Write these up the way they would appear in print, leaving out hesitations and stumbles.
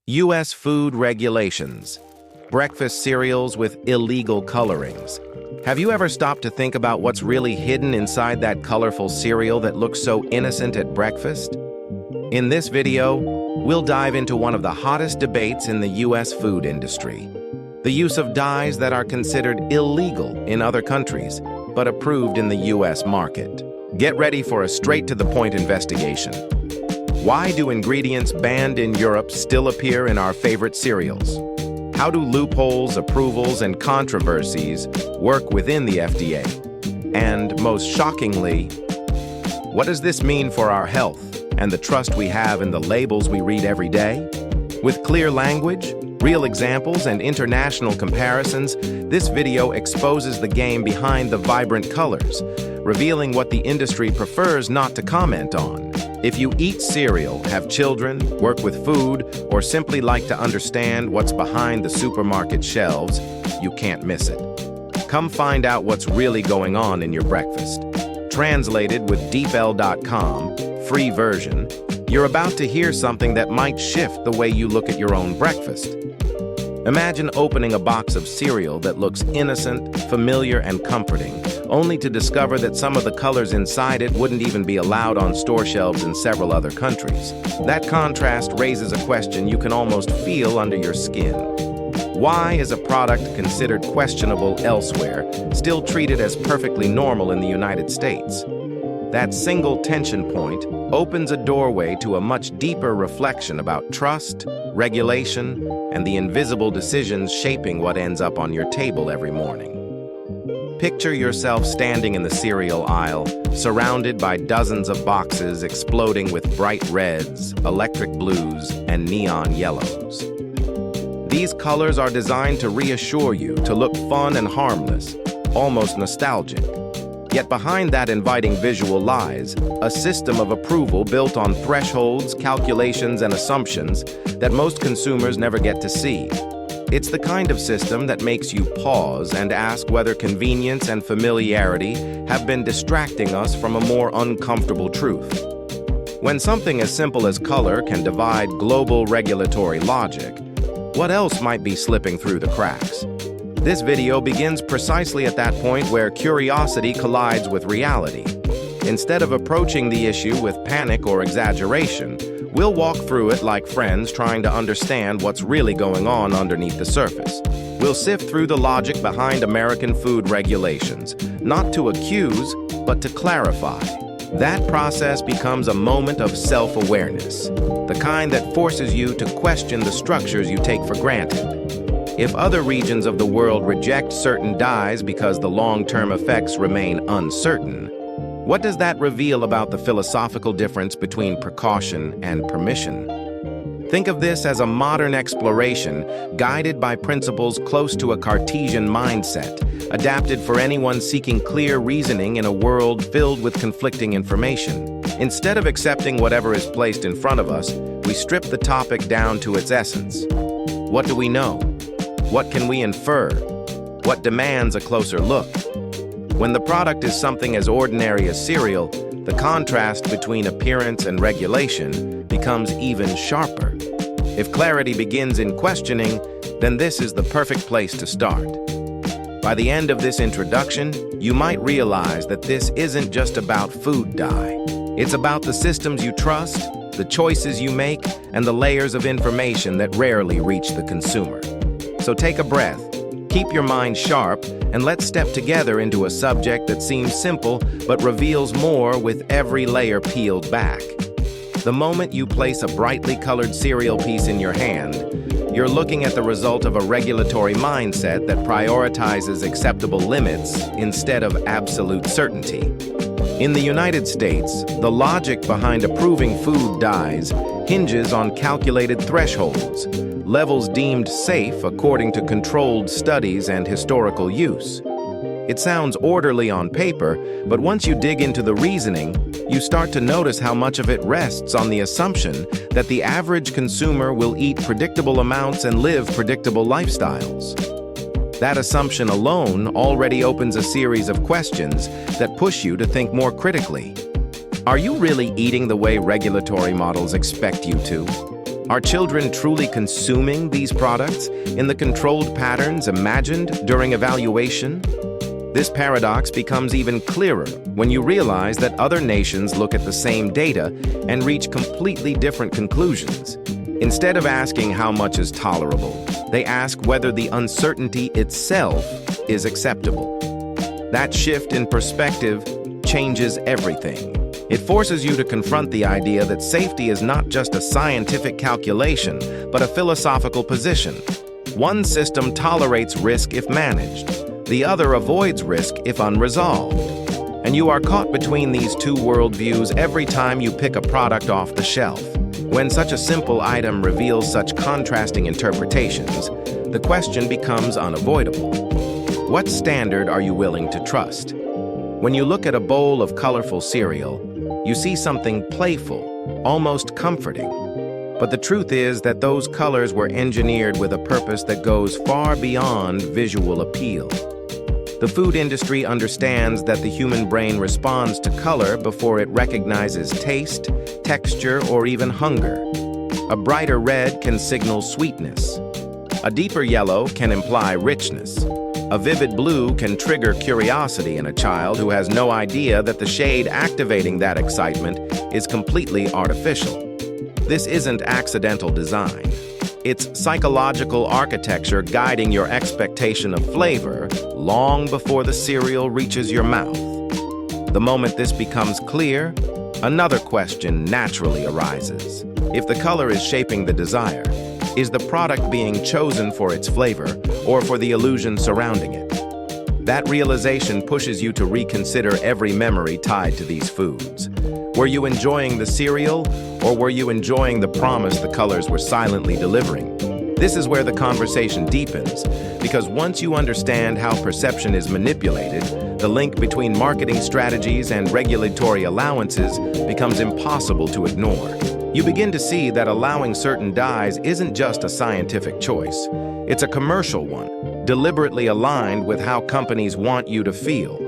U.S. food regulations. Breakfast cereals with illegal colorings. Have you ever stopped to think about what's really hidden inside that colorful cereal that looks so innocent at breakfast? In this video, we'll dive into one of the hottest debates in the U.S. food industry: the use of dyes that are considered illegal in other countries, but approved in the U.S. market. Get ready for a straight-to-the-point investigation. Why do ingredients banned in Europe still appear in our favorite cereals? How do loopholes, approvals, and controversies work within the FDA? And most shockingly, what does this mean for our health and the trust we have in the labels we read every day? With clear language, real examples, and international comparisons, this video exposes the game behind the vibrant colors, revealing what the industry prefers not to comment on. If you eat cereal, have children, work with food, or simply like to understand what's behind the supermarket shelves, you can't miss it. Come find out what's really going on in your breakfast. Translated with deepl.com, free version, you're about to hear something that might shift the way you look at your own breakfast. Imagine opening a box of cereal that looks innocent, familiar, and comforting, only to discover that some of the colors inside it wouldn't even be allowed on store shelves in several other countries. That contrast raises a question you can almost feel under your skin. Why is a product considered questionable elsewhere still treated as perfectly normal in the United States? That single tension point opens a doorway to a much deeper reflection about trust, regulation, and the invisible decisions shaping what ends up on your table every morning. Picture yourself standing in the cereal aisle, surrounded by dozens of boxes exploding with bright reds, electric blues, and neon yellows. These colors are designed to reassure you, to look fun and harmless, almost nostalgic. Yet behind that inviting visual lies a system of approval built on thresholds, calculations, and assumptions that most consumers never get to see. It's the kind of system that makes you pause and ask whether convenience and familiarity have been distracting us from a more uncomfortable truth. When something as simple as color can divide global regulatory logic, what else might be slipping through the cracks? This video begins precisely at that point where curiosity collides with reality. Instead of approaching the issue with panic or exaggeration, we'll walk through it like friends trying to understand what's really going on underneath the surface. We'll sift through the logic behind American food regulations, not to accuse, but to clarify. That process becomes a moment of self-awareness, the kind that forces you to question the structures you take for granted. If other regions of the world reject certain dyes because the long-term effects remain uncertain, what does that reveal about the philosophical difference between precaution and permission? Think of this as a modern exploration guided by principles close to a Cartesian mindset, adapted for anyone seeking clear reasoning in a world filled with conflicting information. Instead of accepting whatever is placed in front of us, we strip the topic down to its essence. What do we know? What can we infer? What demands a closer look? When the product is something as ordinary as cereal, the contrast between appearance and regulation becomes even sharper. If clarity begins in questioning, then this is the perfect place to start. By the end of this introduction, you might realize that this isn't just about food dye. It's about the systems you trust, the choices you make, and the layers of information that rarely reach the consumer. So take a breath, keep your mind sharp, and let's step together into a subject that seems simple but reveals more with every layer peeled back. The moment you place a brightly colored cereal piece in your hand, you're looking at the result of a regulatory mindset that prioritizes acceptable limits instead of absolute certainty. In the United States, the logic behind approving food dyes hinges on calculated thresholds, levels deemed safe according to controlled studies and historical use. It sounds orderly on paper, but once you dig into the reasoning, you start to notice how much of it rests on the assumption that the average consumer will eat predictable amounts and live predictable lifestyles. That assumption alone already opens a series of questions that push you to think more critically. Are you really eating the way regulatory models expect you to? Are children truly consuming these products in the controlled patterns imagined during evaluation? This paradox becomes even clearer when you realize that other nations look at the same data and reach completely different conclusions. Instead of asking how much is tolerable, they ask whether the uncertainty itself is acceptable. That shift in perspective changes everything. It forces you to confront the idea that safety is not just a scientific calculation, but a philosophical position. One system tolerates risk if managed. The other avoids risk if unresolved. And you are caught between these two worldviews every time you pick a product off the shelf. When such a simple item reveals such contrasting interpretations, the question becomes unavoidable. What standard are you willing to trust? When you look at a bowl of colorful cereal, you see something playful, almost comforting. But the truth is that those colors were engineered with a purpose that goes far beyond visual appeal. The food industry understands that the human brain responds to color before it recognizes taste, texture, or even hunger. A brighter red can signal sweetness. A deeper yellow can imply richness. A vivid blue can trigger curiosity in a child who has no idea that the shade activating that excitement is completely artificial. This isn't accidental design. It's psychological architecture guiding your expectation of flavor long before the cereal reaches your mouth. The moment this becomes clear, another question naturally arises. If the color is shaping the desire, is the product being chosen for its flavor or for the illusion surrounding it? That realization pushes you to reconsider every memory tied to these foods. Were you enjoying the cereal, or were you enjoying the promise the colors were silently delivering? This is where the conversation deepens, because once you understand how perception is manipulated, the link between marketing strategies and regulatory allowances becomes impossible to ignore. You begin to see that allowing certain dyes isn't just a scientific choice. It's a commercial one, deliberately aligned with how companies want you to feel.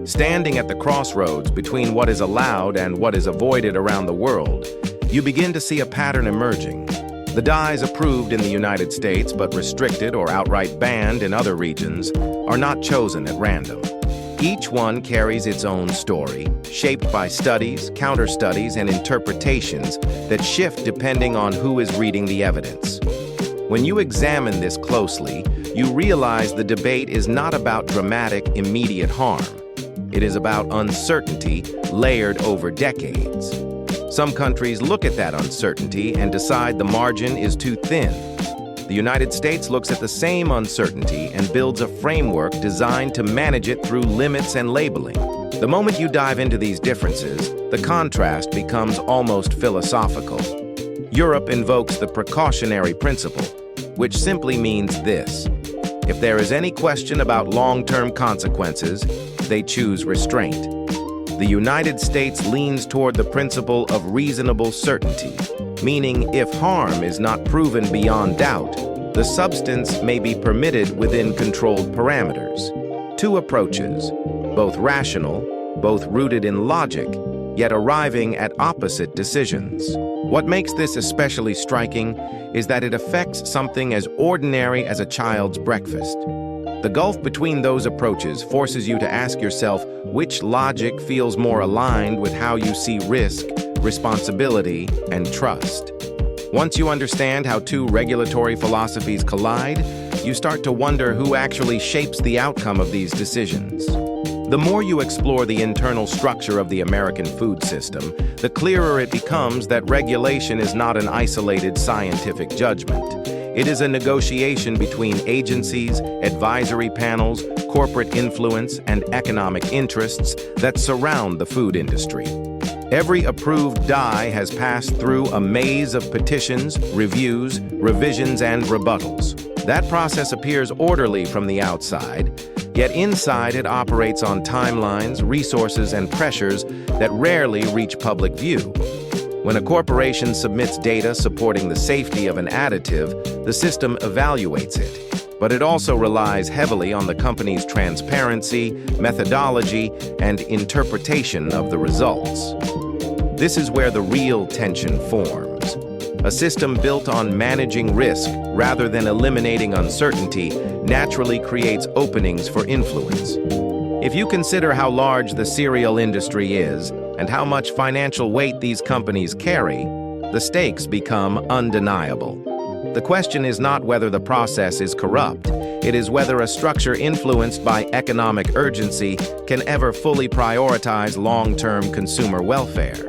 Standing at the crossroads between what is allowed and what is avoided around the world, you begin to see a pattern emerging. The dyes approved in the United States but restricted or outright banned in other regions are not chosen at random. Each one carries its own story, shaped by studies, counter-studies, and interpretations that shift depending on who is reading the evidence. When you examine this closely, you realize the debate is not about dramatic, immediate harm. It is about uncertainty layered over decades. Some countries look at that uncertainty and decide the margin is too thin. The United States looks at the same uncertainty and builds a framework designed to manage it through limits and labeling. The moment you dive into these differences, the contrast becomes almost philosophical. Europe invokes the precautionary principle, which simply means this: if there is any question about long-term consequences, they choose restraint. The United States leans toward the principle of reasonable certainty, meaning if harm is not proven beyond doubt, the substance may be permitted within controlled parameters. Two approaches, both rational, both rooted in logic, yet arriving at opposite decisions. What makes this especially striking is that it affects something as ordinary as a child's breakfast. The gulf between those approaches forces you to ask yourself which logic feels more aligned with how you see risk, responsibility, and trust. Once you understand how two regulatory philosophies collide, you start to wonder who actually shapes the outcome of these decisions. The more you explore the internal structure of the American food system, the clearer it becomes that regulation is not an isolated scientific judgment. It is a negotiation between agencies, advisory panels, corporate influence, and economic interests that surround the food industry. Every approved dye has passed through a maze of petitions, reviews, revisions, and rebuttals. That process appears orderly from the outside, yet inside it operates on timelines, resources, and pressures that rarely reach public view. When a corporation submits data supporting the safety of an additive, the system evaluates it, but it also relies heavily on the company's transparency, methodology, and interpretation of the results. This is where the real tension forms. A system built on managing risk rather than eliminating uncertainty naturally creates openings for influence. If you consider how large the cereal industry is and how much financial weight these companies carry, the stakes become undeniable. The question is not whether the process is corrupt, it is whether a structure influenced by economic urgency can ever fully prioritize long-term consumer welfare.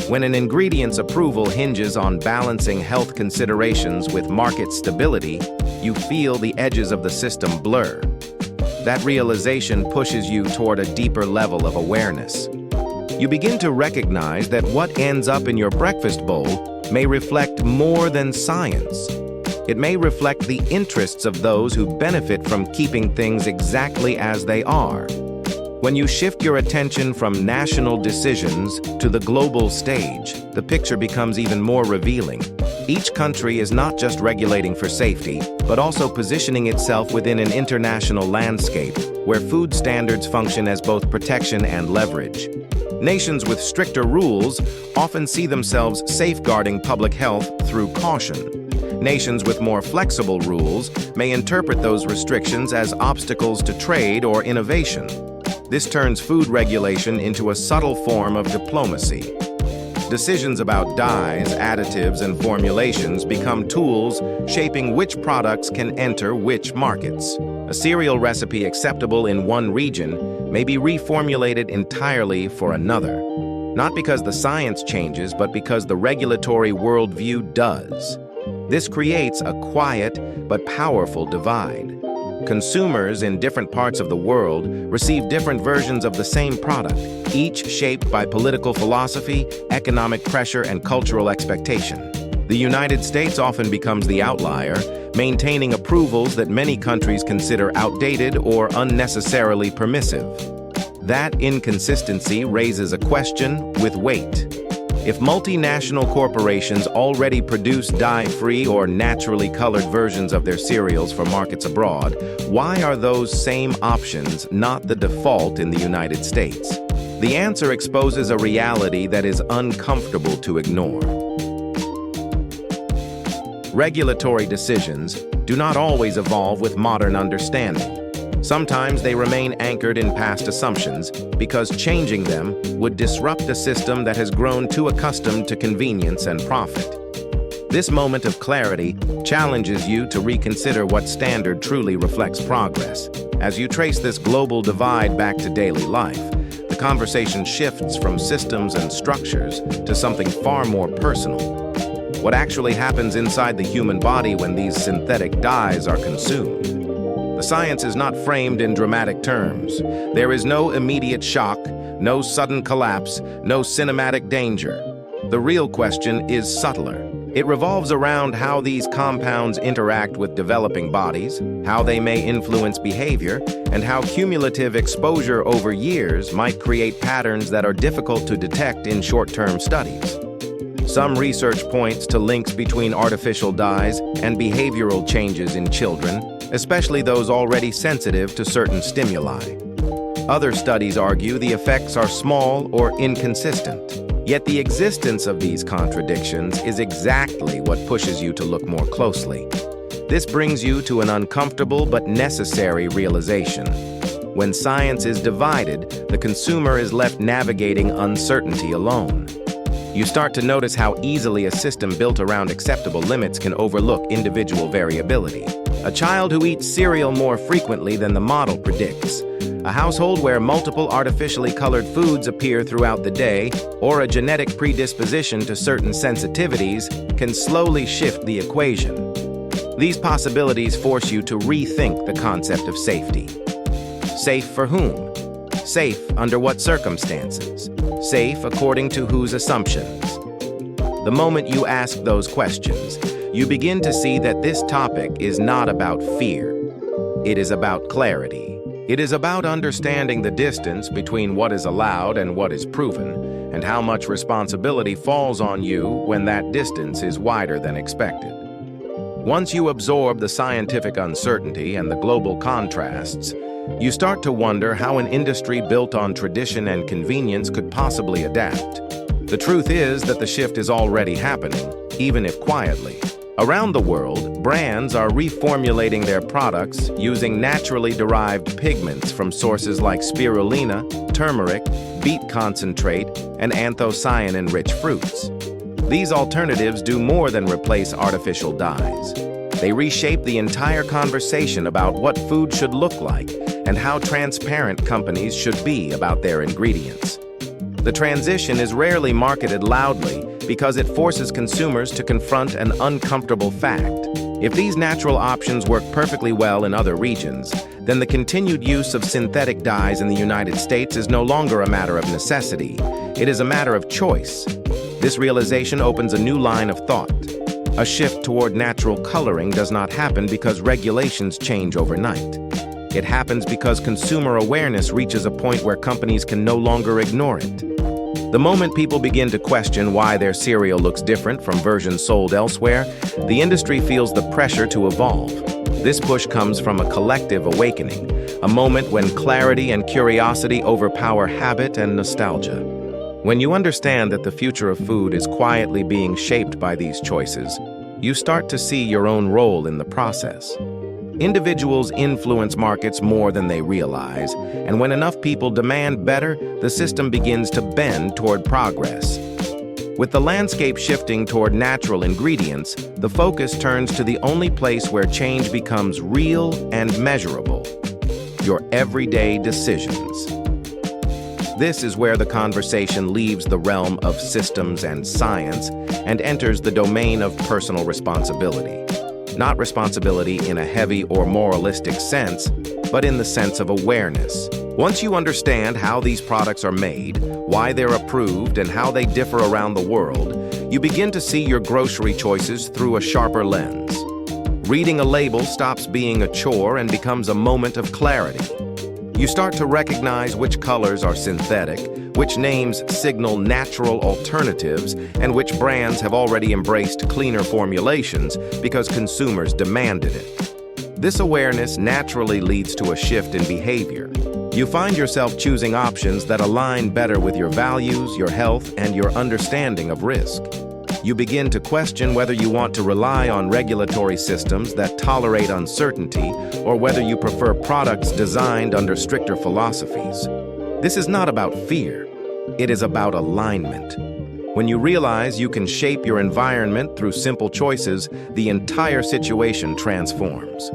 When an ingredient's approval hinges on balancing health considerations with market stability, you feel the edges of the system blur. That realization pushes you toward a deeper level of awareness. You begin to recognize that what ends up in your breakfast bowl may reflect more than science. It may reflect the interests of those who benefit from keeping things exactly as they are. When you shift your attention from national decisions to the global stage, the picture becomes even more revealing. Each country is not just regulating for safety, but also positioning itself within an international landscape where food standards function as both protection and leverage. Nations with stricter rules often see themselves safeguarding public health through caution. Nations with more flexible rules may interpret those restrictions as obstacles to trade or innovation. This turns food regulation into a subtle form of diplomacy. Decisions about dyes, additives, and formulations become tools shaping which products can enter which markets. A cereal recipe acceptable in one region may be reformulated entirely for another, not because the science changes, but because the regulatory worldview does. This creates a quiet but powerful divide. Consumers in different parts of the world receive different versions of the same product, each shaped by political philosophy, economic pressure, and cultural expectation. The United States often becomes the outlier, maintaining approvals that many countries consider outdated or unnecessarily permissive. That inconsistency raises a question with weight. If multinational corporations already produce dye-free or naturally colored versions of their cereals for markets abroad, why are those same options not the default in the United States? The answer exposes a reality that is uncomfortable to ignore. Regulatory decisions do not always evolve with modern understanding. Sometimes they remain anchored in past assumptions because changing them would disrupt a system that has grown too accustomed to convenience and profit. This moment of clarity challenges you to reconsider what standard truly reflects progress. As you trace this global divide back to daily life, the conversation shifts from systems and structures to something far more personal. What actually happens inside the human body when these synthetic dyes are consumed? The science is not framed in dramatic terms. There is no immediate shock, no sudden collapse, no cinematic danger. The real question is subtler. It revolves around how these compounds interact with developing bodies, how they may influence behavior, and how cumulative exposure over years might create patterns that are difficult to detect in short-term studies. Some research points to links between artificial dyes and behavioral changes in children, especially those already sensitive to certain stimuli. Other studies argue the effects are small or inconsistent. Yet the existence of these contradictions is exactly what pushes you to look more closely. This brings you to an uncomfortable but necessary realization. When science is divided, the consumer is left navigating uncertainty alone. You start to notice how easily a system built around acceptable limits can overlook individual variability. A child who eats cereal more frequently than the model predicts, a household where multiple artificially colored foods appear throughout the day, or a genetic predisposition to certain sensitivities can slowly shift the equation. These possibilities force you to rethink the concept of safety. Safe for whom? Safe under what circumstances? Safe according to whose assumptions? The moment you ask those questions, you begin to see that this topic is not about fear. It is about clarity. It is about understanding the distance between what is allowed and what is proven, and how much responsibility falls on you when that distance is wider than expected. Once you absorb the scientific uncertainty and the global contrasts, you start to wonder how an industry built on tradition and convenience could possibly adapt. The truth is that the shift is already happening. even if quietly. Around the world, brands are reformulating their products using naturally derived pigments from sources like spirulina, turmeric, beet concentrate, and anthocyanin-rich fruits. These alternatives do more than replace artificial dyes. They reshape the entire conversation about what food should look like and how transparent companies should be about their ingredients. The transition is rarely marketed loudly because it forces consumers to confront an uncomfortable fact. If these natural options work perfectly well in other regions, then the continued use of synthetic dyes in the United States is no longer a matter of necessity. It is a matter of choice. This realization opens a new line of thought. A shift toward natural coloring does not happen because regulations change overnight. It happens because consumer awareness reaches a point where companies can no longer ignore it. The moment people begin to question why their cereal looks different from versions sold elsewhere, the industry feels the pressure to evolve. This push comes from a collective awakening, a moment when clarity and curiosity overpower habit and nostalgia. When you understand that the future of food is quietly being shaped by these choices, you start to see your own role in the process. Individuals influence markets more than they realize, and when enough people demand better, the system begins to bend toward progress. With the landscape shifting toward natural ingredients, the focus turns to the only place where change becomes real and measurable: your everyday decisions. This is where the conversation leaves the realm of systems and science and enters the domain of personal responsibility. Not responsibility in a heavy or moralistic sense, but in the sense of awareness. Once you understand how these products are made, why they're approved, and how they differ around the world, you begin to see your grocery choices through a sharper lens. Reading a label stops being a chore and becomes a moment of clarity. You start to recognize which colors are synthetic, which names signal natural alternatives, and which brands have already embraced cleaner formulations because consumers demanded it. This awareness naturally leads to a shift in behavior. You find yourself choosing options that align better with your values, your health, and your understanding of risk. You begin to question whether you want to rely on regulatory systems that tolerate uncertainty or whether you prefer products designed under stricter philosophies. This is not about fear. It is about alignment. When you realize you can shape your environment through simple choices, the entire situation transforms.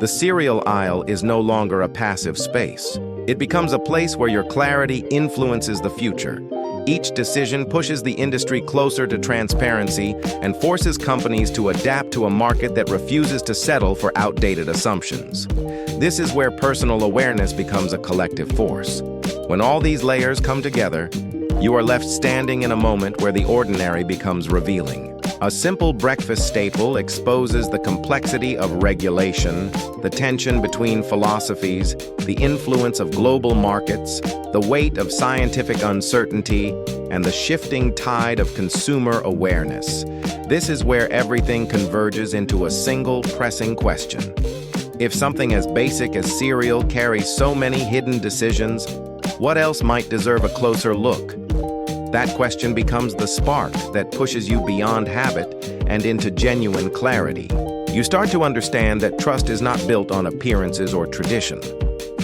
The cereal aisle is no longer a passive space. It becomes a place where your clarity influences the future. Each decision pushes the industry closer to transparency and forces companies to adapt to a market that refuses to settle for outdated assumptions. This is where personal awareness becomes a collective force. When all these layers come together, you are left standing in a moment where the ordinary becomes revealing. A simple breakfast staple exposes the complexity of regulation, the tension between philosophies, the influence of global markets, the weight of scientific uncertainty, and the shifting tide of consumer awareness. This is where everything converges into a single pressing question. If something as basic as cereal carries so many hidden decisions, what else might deserve a closer look? That question becomes the spark that pushes you beyond habit and into genuine clarity. You start to understand that trust is not built on appearances or tradition.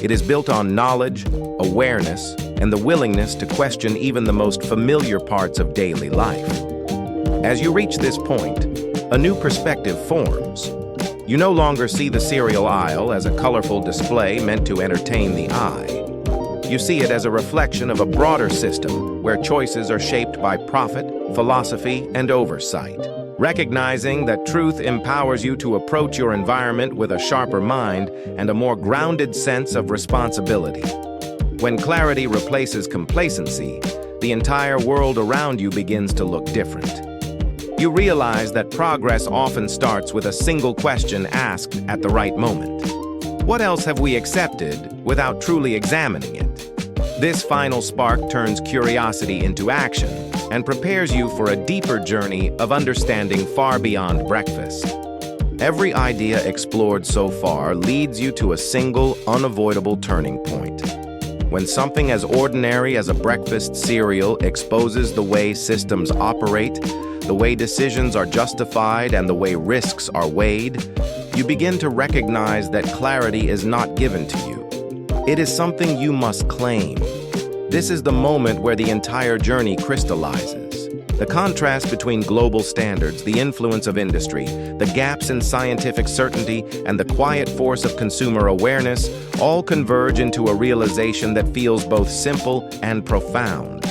It is built on knowledge, awareness, and the willingness to question even the most familiar parts of daily life. As you reach this point, a new perspective forms. You no longer see the cereal aisle as a colorful display meant to entertain the eye. You see it as a reflection of a broader system where choices are shaped by profit, philosophy, and oversight. Recognizing that truth empowers you to approach your environment with a sharper mind and a more grounded sense of responsibility. When clarity replaces complacency, the entire world around you begins to look different. You realize that progress often starts with a single question asked at the right moment. What else have we accepted without truly examining it? This final spark turns curiosity into action and prepares you for a deeper journey of understanding far beyond breakfast. Every idea explored so far leads you to a single, unavoidable turning point. When something as ordinary as a breakfast cereal exposes the way systems operate, the way decisions are justified and the way risks are weighed, you begin to recognize that clarity is not given to you. It is something you must claim. This is the moment where the entire journey crystallizes. The contrast between global standards, the influence of industry, the gaps in scientific certainty, and the quiet force of consumer awareness all converge into a realization that feels both simple and profound.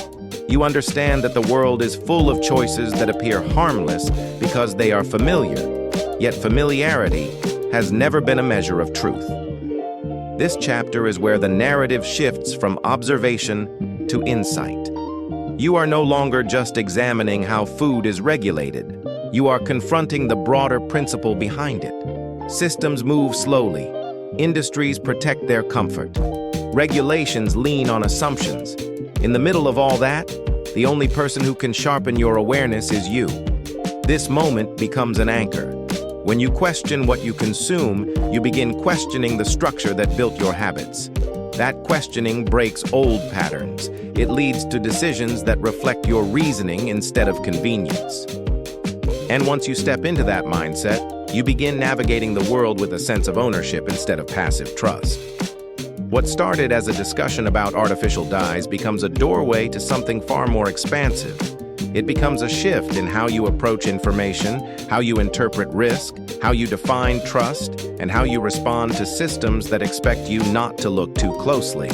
You understand that the world is full of choices that appear harmless because they are familiar, yet familiarity has never been a measure of truth. This chapter is where the narrative shifts from observation to insight. You are no longer just examining how food is regulated. You are confronting the broader principle behind it. Systems move slowly. Industries protect their comfort. Regulations lean on assumptions. In the middle of all that, the only person who can sharpen your awareness is you. This moment becomes an anchor. When you question what you consume, you begin questioning the structure that built your habits. That questioning breaks old patterns. It leads to decisions that reflect your reasoning instead of convenience. And once you step into that mindset, you begin navigating the world with a sense of ownership instead of passive trust. What started as a discussion about artificial dyes becomes a doorway to something far more expansive. It becomes a shift in how you approach information, how you interpret risk, how you define trust, and how you respond to systems that expect you not to look too closely.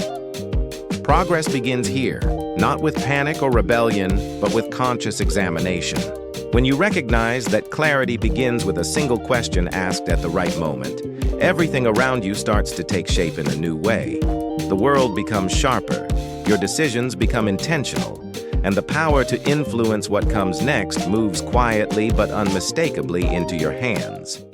Progress begins here, not with panic or rebellion, but with conscious examination. When you recognize that clarity begins with a single question asked at the right moment, everything around you starts to take shape in a new way. The world becomes sharper, your decisions become intentional, and the power to influence what comes next moves quietly but unmistakably into your hands.